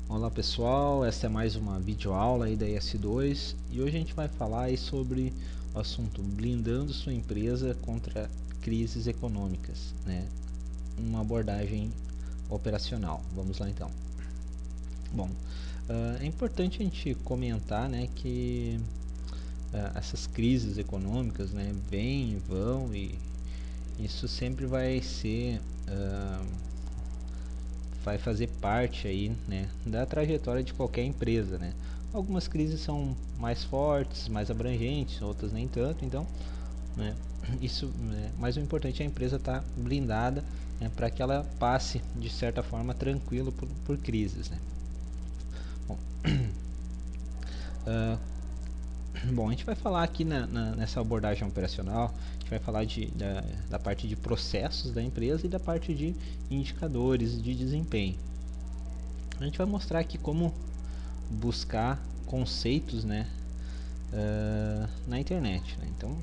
Olá pessoal, esta é mais uma videoaula aí da ES2 e hoje a gente vai falar aí sobre o assunto blindando sua empresa contra crises econômicas, né? Uma abordagem operacional. Vamos lá então. Bom, é importante a gente comentar, né, que essas crises econômicas, né, vêm e vão e isso sempre vai fazer parte aí, né, da trajetória de qualquer empresa, né. Algumas crises são mais fortes, mais abrangentes, outras nem tanto, então, né, isso, né, mas o importante é a empresa estar blindada, né, para que ela passe de certa forma tranquilo por crises, né. Bom, bom, a gente vai falar aqui nessa abordagem operacional, a gente vai falar da parte de processos da empresa e da parte de indicadores de desempenho. A gente vai mostrar aqui como buscar conceitos, né, na internet, né? Então,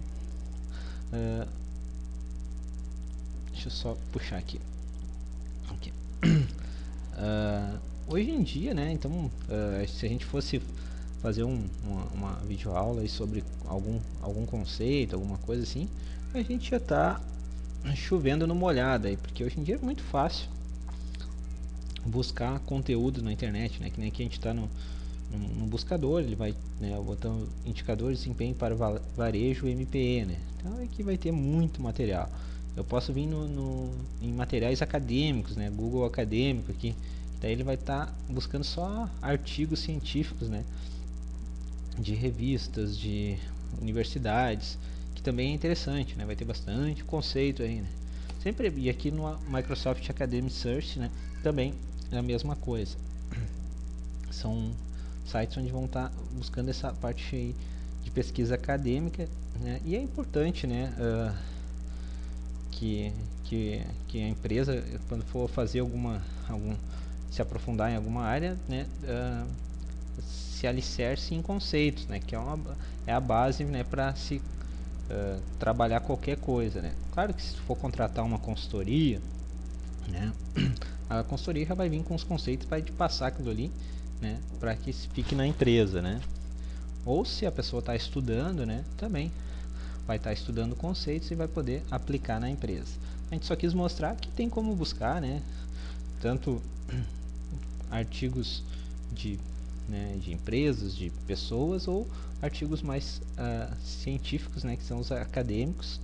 deixa eu só puxar aqui. Hoje em dia, né, então, se a gente fosse fazer uma videoaula aí sobre algum conceito, alguma coisa assim, a gente já está chovendo no molhado aí, porque hoje em dia é muito fácil buscar conteúdo na internet, né? Que nem aqui a gente está no buscador, ele vai, né, botando indicador de desempenho para varejo MPE, né? Então aqui vai ter muito material. Eu posso vir em materiais acadêmicos, né? Google acadêmico aqui, daí ele vai estar buscando só artigos científicos, né? De revistas, de universidades, que também é interessante, né? Vai ter bastante conceito aí, né? Sempre, e aqui no Microsoft Academic Search, né? Também é a mesma coisa. São sites onde vão estar buscando essa parte aí de pesquisa acadêmica, né? E é importante, né, que a empresa, quando for fazer se aprofundar em alguma área, né, se alicerce em conceitos, né, que é a base, né, para se trabalhar qualquer coisa, né. Claro que se for contratar uma consultoria, né, a consultoria já vai vir com os conceitos para te passar aquilo ali, né, para que fique na empresa, né. Ou se a pessoa está estudando, né, também vai estar estudando conceitos e vai poder aplicar na empresa. A gente só quis mostrar que tem como buscar, né, tanto artigos de, né, de empresas, de pessoas, ou artigos mais científicos, né, que são os acadêmicos.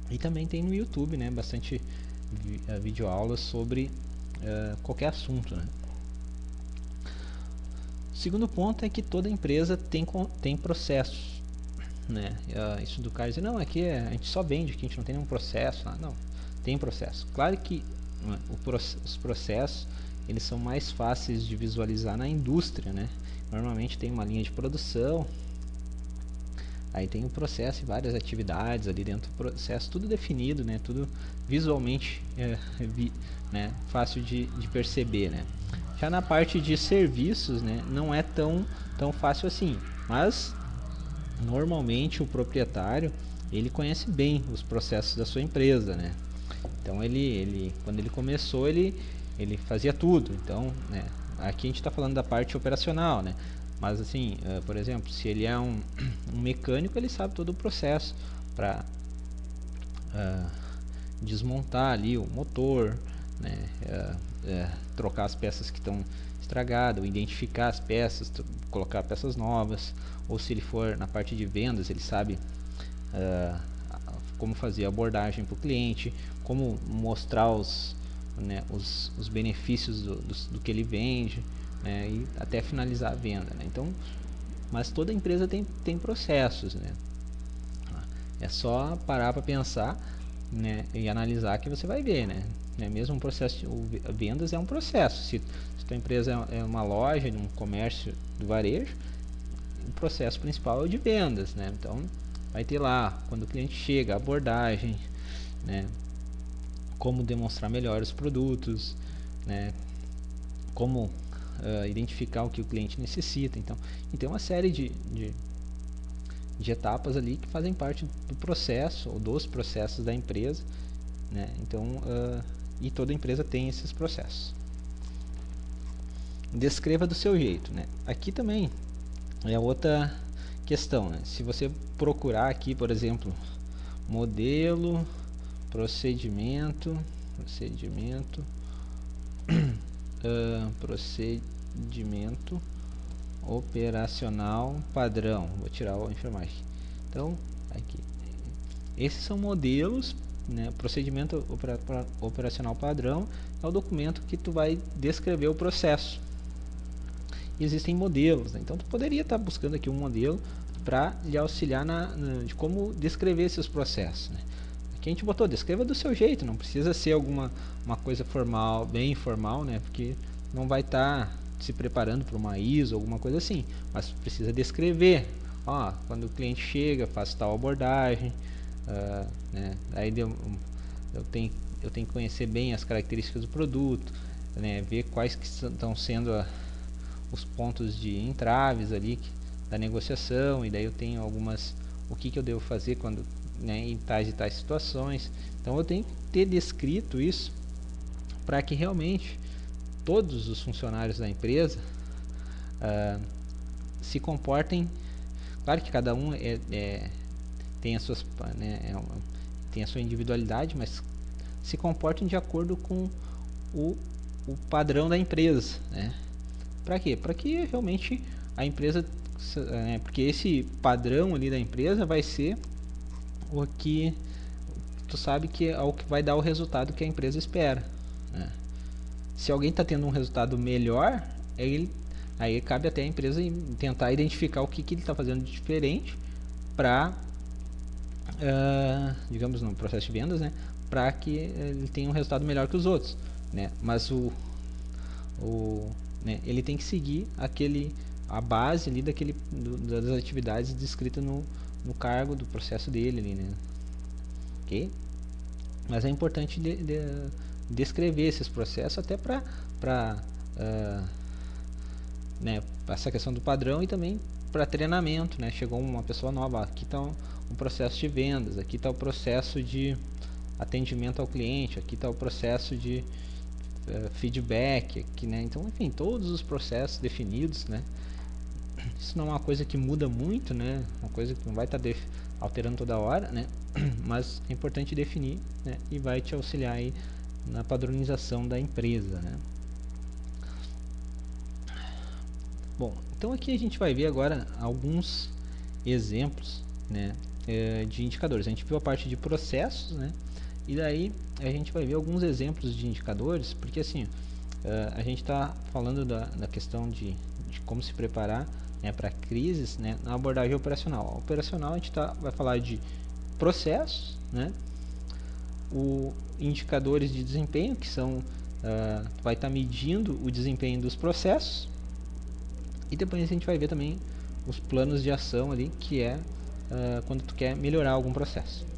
E também tem no YouTube, né, bastante videoaulas sobre qualquer assunto, né. O segundo ponto é que toda empresa tem processos, né. Isso do cara dizer, não, aqui a gente só vende, aqui a gente não tem nenhum processo. Não, tem processo. Claro que os processos eles são mais fáceis de visualizar na indústria, né. Normalmente tem uma linha de produção, aí tem o processo e várias atividades ali dentro do processo, tudo definido, né, tudo visualmente né, fácil de perceber, né. Já na parte de serviços, né, não é tão fácil assim, mas normalmente o proprietário ele conhece bem os processos da sua empresa, né. Então ele quando ele começou ele fazia tudo. Então, né, aqui a gente está falando da parte operacional, né. Mas assim, por exemplo, se ele é um mecânico, ele sabe todo o processo para desmontar ali o motor, né, trocar as peças que estão estragadas, ou identificar as peças, colocar peças novas, ou se ele for na parte de vendas, ele sabe como fazer a abordagem para o cliente, como mostrar os benefícios do que ele vende, né, e até finalizar a venda, né. Então, mas toda empresa tem processos, né. É só parar para pensar, né, e analisar que você vai ver, né. Mesmo um processo, vendas é um processo. Se tua empresa é uma loja, um comércio do varejo, o processo principal é o de vendas, né. Então vai ter lá, quando o cliente chega, a abordagem, né, como demonstrar melhor os produtos, né, como identificar o que o cliente necessita. Então, e tem uma série de etapas ali que fazem parte do processo ou dos processos da empresa, né? Então, e toda empresa tem esses processos. descreva do seu jeito, né? Aqui também é outra questão, né? Se você procurar aqui, por exemplo, modelo, procedimento operacional padrão, vou tirar o enfermagem. Então, aqui, esses são modelos, né? Procedimento operacional padrão é o documento que tu vai descrever o processo. E existem modelos, né? Então tu poderia estar buscando aqui um modelo para lhe auxiliar de como descrever esses processos, né? Aqui a gente botou, descreva do seu jeito, não precisa ser uma coisa formal, bem formal, né? Porque não vai estar se preparando para uma ISO, alguma coisa assim, mas precisa descrever. Ó, quando o cliente chega, faz tal abordagem, né? Aí eu tenho que conhecer bem as características do produto, né? Ver quais que estão sendo os pontos de entraves ali da negociação, e daí eu tenho o que eu devo fazer quando, né, em tais e tais situações. Então eu tenho que ter descrito isso para que realmente todos os funcionários da empresa se comportem. Claro que cada um tem as suas, né, tem a sua individualidade, mas se comportem de acordo com o padrão da empresa, né? Para quê? Para que realmente a empresa, porque esse padrão ali da empresa vai ser o que tu sabe que é o que vai dar o resultado que a empresa espera, né? Se alguém está tendo um resultado melhor, aí cabe até a empresa tentar identificar o que ele está fazendo de diferente para, digamos, no processo de vendas, né, para que ele tenha um resultado melhor que os outros, né? Mas né, ele tem que seguir a base ali das atividades descritas no cargo do processo dele ali, né? Ok? Mas é importante descrever esses processos até para né, essa questão do padrão, e também para treinamento, né? Chegou uma pessoa nova, aqui está um processo de vendas, aqui está o processo de atendimento ao cliente, aqui está o processo de feedback aqui, né? Então, enfim, todos os processos definidos, né? Isso não é uma coisa que muda muito, né? Uma coisa que não vai estar alterando toda hora, né? Mas é importante definir, né? E vai te auxiliar aí na padronização da empresa, né? Bom, então aqui a gente vai ver agora alguns exemplos, né, de indicadores. A gente viu a parte de processos, né? E daí a gente vai ver alguns exemplos de indicadores, porque assim, a gente está falando da questão de como se preparar, né, para crises, né, na abordagem operacional. A operacional a gente vai falar de processos, né, indicadores de desempenho, que são, vai estar medindo o desempenho dos processos, e depois a gente vai ver também os planos de ação ali, que é quando tu quer melhorar algum processo.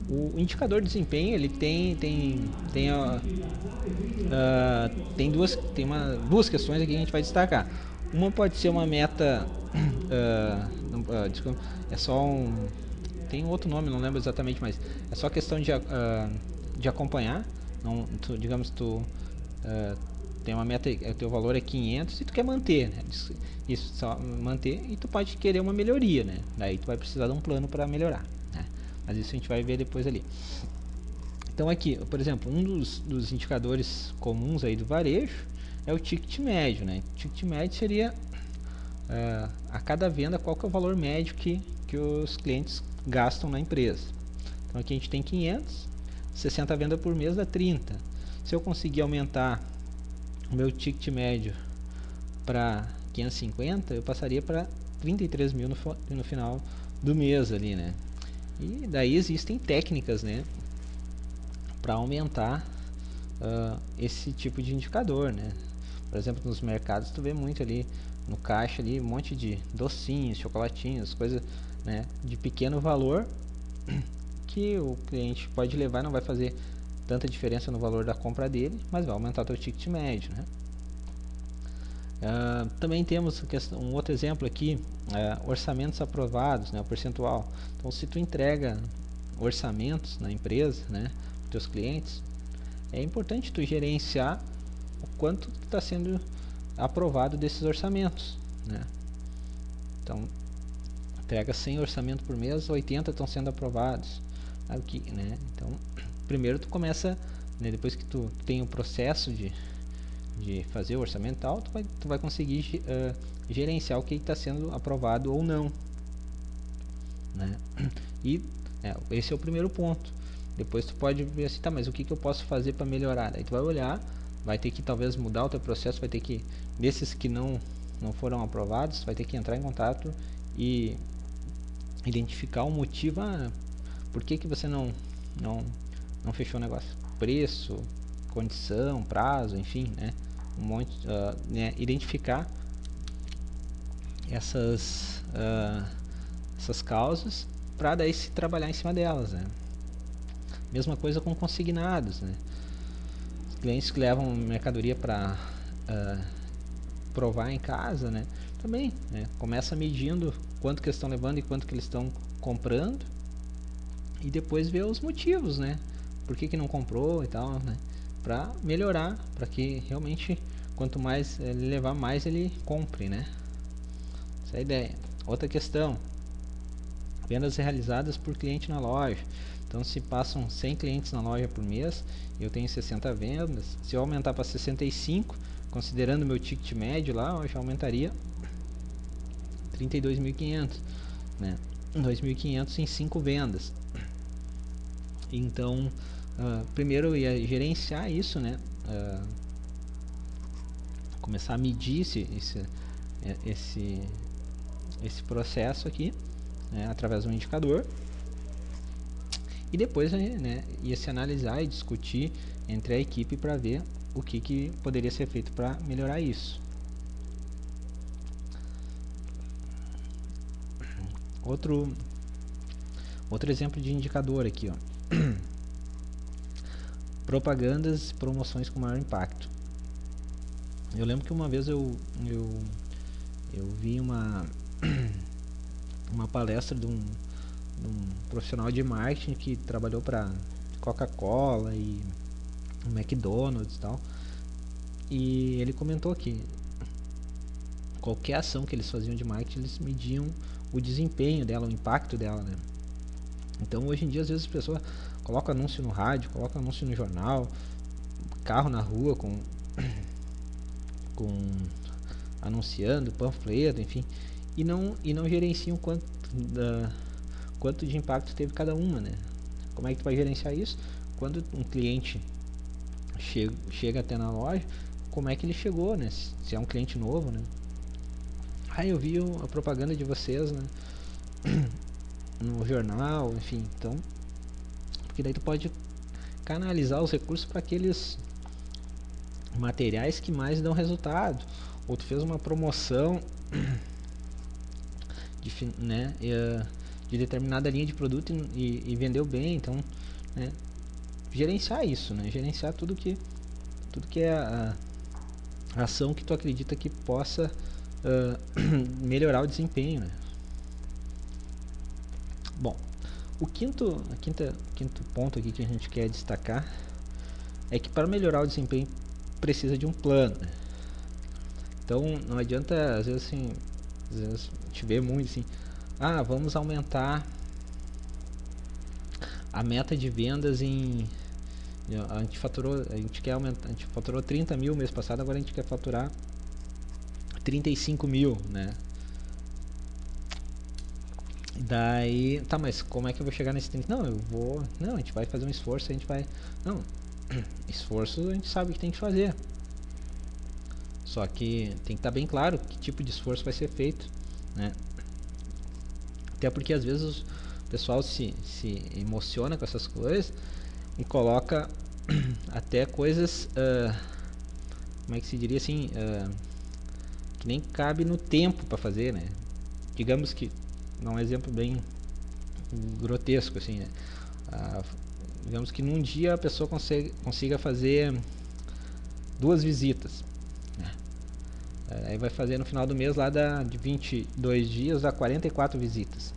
O indicador de desempenho, ele tem duas questões aqui que a gente vai destacar. Uma pode ser uma meta, desculpa, é só tem outro nome, não lembro exatamente, mas é só questão de acompanhar. Não, digamos, tu tem uma meta, o teu valor é 500 e tu quer manter, né? Isso, só manter, e tu pode querer uma melhoria, né? Daí tu vai precisar de um plano para melhorar, né? Mas isso a gente vai ver depois ali. Então aqui, por exemplo, um dos indicadores comuns aí do varejo é o ticket médio, né? O ticket médio seria a cada venda qual que é o valor médio que os clientes gastam na empresa. Então aqui a gente tem 500, 60 vendas por mês dá 30. Se eu conseguir aumentar o meu ticket médio para 550, eu passaria para 33 mil no final do mês ali, né? E daí existem técnicas, né, para aumentar esse tipo de indicador, né? Por exemplo, nos mercados tu vê muito ali no caixa ali um monte de docinhos, chocolatinhos, coisas, né, de pequeno valor que o cliente pode levar, não vai fazer tanta diferença no valor da compra dele, mas vai aumentar o teu ticket médio, né? Também temos um outro exemplo aqui, orçamentos aprovados, né, o percentual. Então, se tu entrega orçamentos na empresa, né, para os teus clientes, é importante tu gerenciar o quanto está sendo aprovado desses orçamentos, né? Então, entrega 100 orçamentos por mês, 80 estão sendo aprovados. Sabe o que, né? Então, primeiro tu começa, né, depois que tu tem o processo de fazer o orçamento e tal, tu vai conseguir gerenciar o que está sendo aprovado ou não, né? E esse é o primeiro ponto. Depois tu pode ver assim, tá, mas o que eu posso fazer para melhorar? Aí tu vai olhar, vai ter que talvez mudar o teu processo, vai ter que, desses que não foram aprovados, vai ter que entrar em contato e identificar o motivo, por que você não fechou o negócio? Preço, condição, prazo, enfim, né? Um monte, né? Identificar essas causas para daí se trabalhar em cima delas, né? Mesma coisa com consignados, né? Os clientes que levam mercadoria para provar em casa, né? Também, né? Começa medindo quanto que eles estão levando e quanto que eles estão comprando e depois ver os motivos, né? Por que não comprou e tal, né? Para melhorar, para que realmente quanto mais ele levar, mais ele compre, né? Essa é a ideia. Outra questão: vendas realizadas por cliente na loja. Então, se passam 100 clientes na loja por mês, eu tenho 60 vendas. Se eu aumentar para 65, considerando meu ticket médio lá, eu já aumentaria 32.500, né? 2.500 em 5 vendas. Então, primeiro eu ia gerenciar isso, né? Começar a medir esse processo aqui, né? Através de um indicador. E depois, né, ia se analisar e discutir entre a equipe para ver o que poderia ser feito para melhorar isso. Outro exemplo de indicador aqui, ó. Propagandas e promoções com maior impacto. Eu lembro que uma vez eu vi uma palestra de um profissional de marketing que trabalhou para Coca-Cola e McDonald's e tal, e ele comentou que qualquer ação que eles faziam de marketing, eles mediam o desempenho dela, o impacto dela, né? Então hoje em dia às vezes as pessoas colocam anúncio no rádio, colocam anúncio no jornal, carro na rua com anunciando, panfleto, enfim, e não gerenciam quanto de impacto teve cada uma, né? Como é que tu vai gerenciar isso? Quando um cliente chega até na loja, como é que ele chegou, né? Se é um cliente novo, né? Eu vi a propaganda de vocês, né? No jornal, enfim, então, porque daí tu pode canalizar os recursos para aqueles materiais que mais dão resultado. Ou tu fez uma promoção de determinada linha de produto e vendeu bem, então, né, gerenciar isso, né? Gerenciar tudo que é a ação que tu acredita que possa melhorar o desempenho, né? Bom, o quinto ponto aqui que a gente quer destacar é que para melhorar o desempenho precisa de um plano, né? Então não adianta, às vezes a gente vê muito assim, vamos aumentar a meta de vendas a gente faturou 30 mil mês passado, agora a gente quer faturar 35 mil, né? Daí, tá, mas como é que eu vou chegar nesse 30? Não, a gente vai fazer um esforço, esforço a gente sabe que tem que fazer. Só que tem que estar bem claro que tipo de esforço vai ser feito, né? Até porque às vezes o pessoal se emociona com essas coisas e coloca até coisas, como é que se diria assim, que nem cabe no tempo para fazer, né? Digamos que, dá um exemplo bem grotesco assim, né? Digamos que num dia a pessoa consiga fazer 2 visitas, né? Aí vai fazer no final do mês lá de 22 dias dá 44 visitas,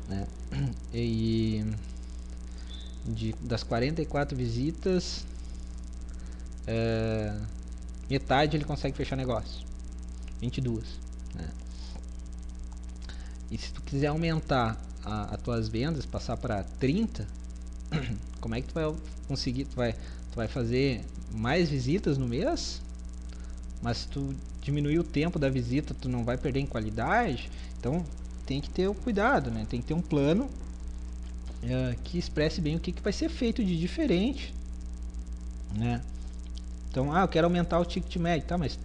né? E das 44 visitas metade ele consegue fechar negócio, 22, né? E se tu quiser aumentar as tuas vendas, passar para 30, como é que tu vai conseguir? Tu vai fazer mais visitas no mês, mas se tu diminuir o tempo da visita, tu não vai perder em qualidade. Então tem que ter o cuidado, né? Tem que ter um plano que expresse bem o que vai ser feito de diferente, né? Então, eu quero aumentar o ticket médio, tá? Mas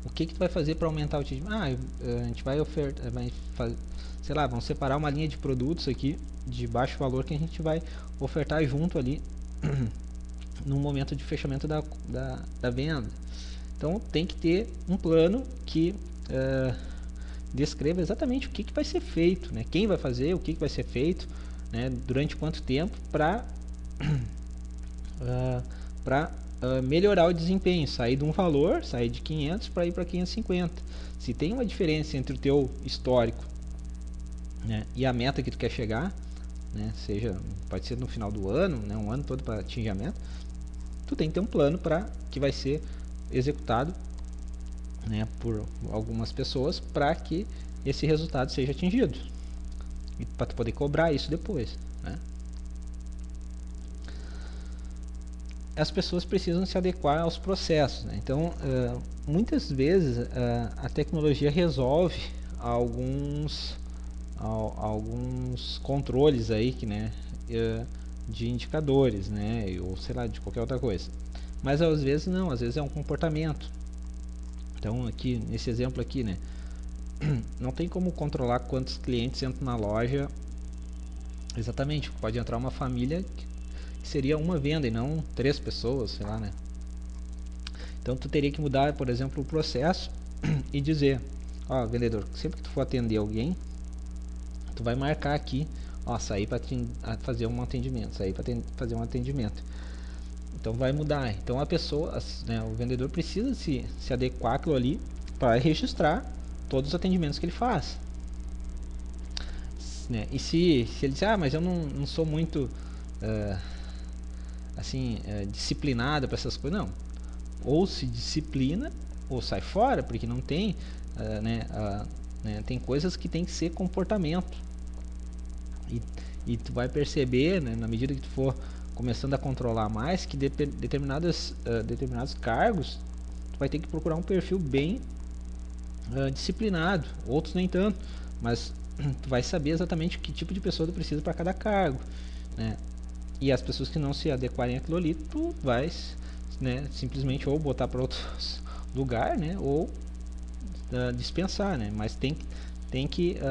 o que tu vai fazer para aumentar o ticket? A gente vai ofertar, sei lá, vamos separar uma linha de produtos aqui de baixo valor que a gente vai ofertar junto ali no momento de fechamento da venda. Então tem que ter um plano que descreva exatamente o que vai ser feito, né? Quem vai fazer, o que vai ser feito, né? Durante quanto tempo para melhorar o desempenho, sair de um valor, sair de 500 para ir para 550. Se tem uma diferença entre o teu histórico, né, e a meta que tu quer chegar, né, pode ser no final do ano, né, um ano todo para atingir a meta, tu tem que ter um plano que vai ser executado, né, por algumas pessoas para que esse resultado seja atingido e para tu poder cobrar isso depois, né? As pessoas precisam se adequar aos processos, né? Então muitas vezes a tecnologia resolve alguns controles aí né, de indicadores, né, ou sei lá, de qualquer outra coisa, mas às vezes não, às vezes é um comportamento. Então aqui nesse exemplo aqui, né, não tem como controlar quantos clientes entram na loja exatamente. Pode entrar uma família que seria uma venda e não 3 pessoas, sei lá, né? Então tu teria que mudar, por exemplo, o processo e dizer, vendedor, sempre que tu for atender alguém, tu vai marcar aqui, sair para fazer um atendimento, sair para fazer um atendimento. Então vai mudar. Então a pessoa, né, o vendedor precisa se adequar àquilo ali para registrar todos os atendimentos que ele faz, né? E se ele diz, mas eu não sou muito disciplinado para essas coisas, não. Ou se disciplina ou sai fora, porque não tem, tem coisas que tem que ser comportamento. E tu vai perceber, né, na medida que tu for começando a controlar mais, que determinados cargos tu vai ter que procurar um perfil bem disciplinado, outros nem tanto, mas tu vai saber exatamente que tipo de pessoa tu precisa para cada cargo, né? E as pessoas que não se adequarem àquilo ali, tu vai, né, simplesmente ou botar para outro lugar, né, ou dispensar, né? Mas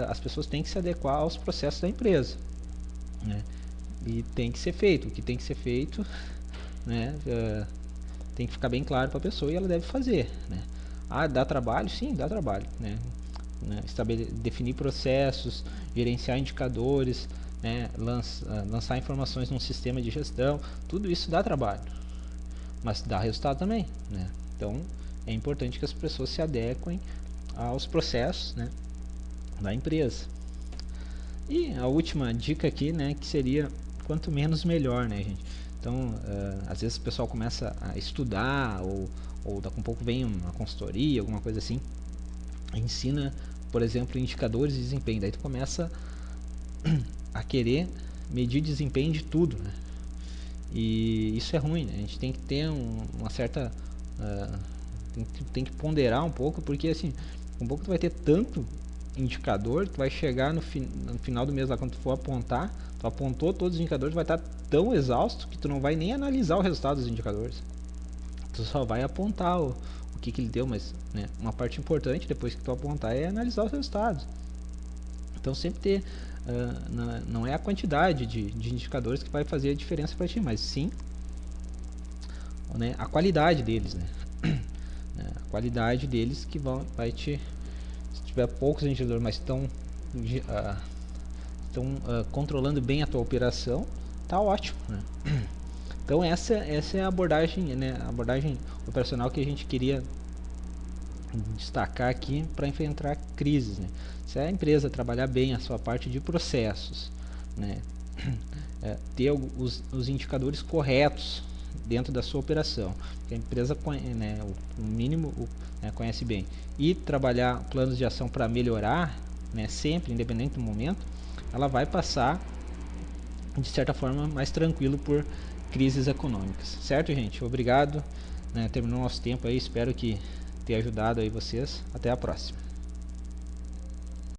as pessoas têm que se adequar aos processos da empresa, né? E tem que ser feito, o que tem que ser feito, né, tem que ficar bem claro para a pessoa e ela deve fazer, né? Dá trabalho? Sim, dá trabalho, né? Definir processos, gerenciar indicadores, né, lançar informações num sistema de gestão, tudo isso dá trabalho, mas dá resultado também, né? Então é importante que as pessoas se adequem aos processos, né, da empresa. E a última dica aqui, né, que seria quanto menos melhor, né, gente? Então às vezes o pessoal começa a estudar ou daqui a pouco vem uma consultoria, alguma coisa assim, ensina, por exemplo, indicadores de desempenho, daí tu começa a querer medir desempenho de tudo, né? E isso é ruim, né? A gente tem que ter uma certa tem que ponderar um pouco, porque assim, um pouco tu vai ter tanto indicador, tu vai chegar no final do mês lá, quando tu for apontar, tu apontou todos os indicadores, vai estar tão exausto que tu não vai nem analisar o resultado dos indicadores, tu só vai apontar o que ele deu, mas, né, uma parte importante depois que tu apontar é analisar os resultados. Então sempre ter não é a quantidade de indicadores que vai fazer a diferença para ti, mas sim, né, a qualidade deles, né? A qualidade deles que vai se tiver poucos indicadores, mas estão controlando bem a tua operação, tá ótimo, né? Então essa é a abordagem, né, a abordagem operacional que a gente queria destacar aqui para enfrentar crises, né? Se a empresa trabalhar bem a sua parte de processos, né, ter os indicadores corretos, dentro da sua operação, que a empresa né, o mínimo né, conhece bem, e trabalhar planos de ação para melhorar, né, sempre, independente do momento, ela vai passar de certa forma mais tranquilo por crises econômicas, certo, gente? Obrigado, né, terminou nosso tempo aí, espero que tenha ajudado aí vocês. Até a próxima.